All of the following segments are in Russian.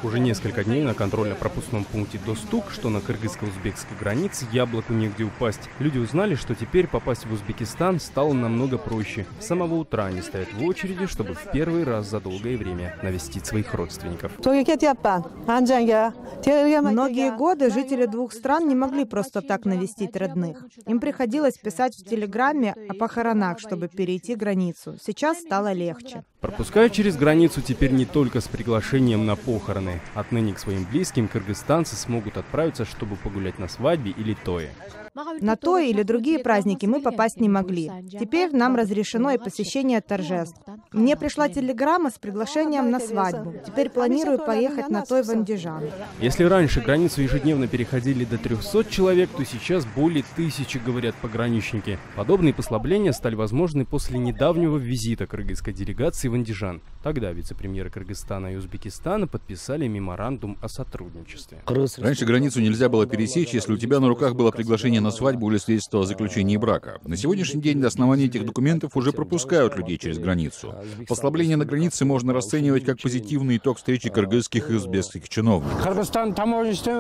Уже несколько дней на контрольно-пропускном пункте Достук, что на кыргызско-узбекской границе, яблоку негде упасть. Люди узнали, что теперь попасть в Узбекистан стало намного проще. С самого утра они стоят в очереди, чтобы в первый раз за долгое время навестить своих родственников. Многие годы жители двух стран не могли просто так навестить родных. Им приходилось писать в Телеграме о похоронах, чтобы перейти границу. Сейчас стало легче. Пропускают через границу теперь не только с приглашением на похороны. Отныне к своим близким кыргызстанцы смогут отправиться, чтобы погулять на свадьбе или тое. На той или другие праздники мы попасть не могли. Теперь нам разрешено и посещение торжеств. Мне пришла телеграмма с приглашением на свадьбу. Теперь планирую поехать на той в Андижан. Если раньше границу ежедневно переходили до 300 человек, то сейчас более 1000, говорят пограничники. Подобные послабления стали возможны после недавнего визита кыргызской делегации в Андижан. Тогда вице-премьеры Кыргызстана и Узбекистана подписали меморандум о сотрудничестве. Раньше границу нельзя было пересечь, если у тебя на руках было приглашение на свадьбу или свидетельство о заключении брака. На сегодняшний день на основании этих документов уже пропускают людей через границу. Послабление на границе можно расценивать как позитивный итог встречи кыргызских и узбекских чиновников.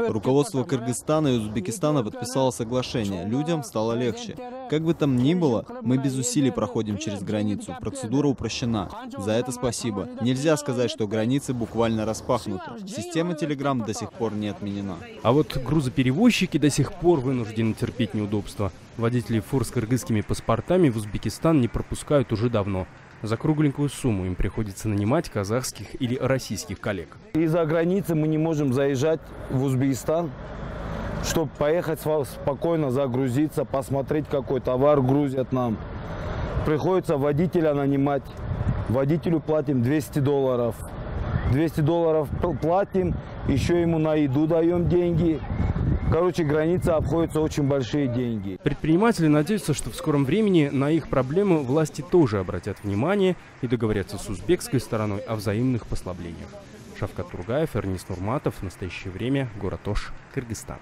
Руководство Кыргызстана и Узбекистана подписало соглашение. Людям стало легче. Как бы там ни было, мы без усилий проходим через границу. Процедура упрощена. За это спасибо. Нельзя сказать, что границы буквально распахнуты. Система Telegram до сих пор не отменена. А вот грузоперевозчики до сих пор вынуждены терпеть неудобства. Водителей фур с кыргызскими паспортами в Узбекистан не пропускают уже давно. За кругленькую сумму им приходится нанимать казахских или российских коллег. Из-за границы мы не можем заезжать в Узбекистан, чтобы поехать спокойно загрузиться, посмотреть, какой товар грузят нам. Приходится водителя нанимать. Водителю платим $200. $200 платим, еще ему на еду даем деньги. Короче, граница обходится очень большие деньги. Предприниматели надеются, что в скором времени на их проблемы власти тоже обратят внимание и договорятся с узбекской стороной о взаимных послаблениях. Шавкат Тургаев, Эрнис Нурматов. В настоящее время. Город Ош, Кыргызстан.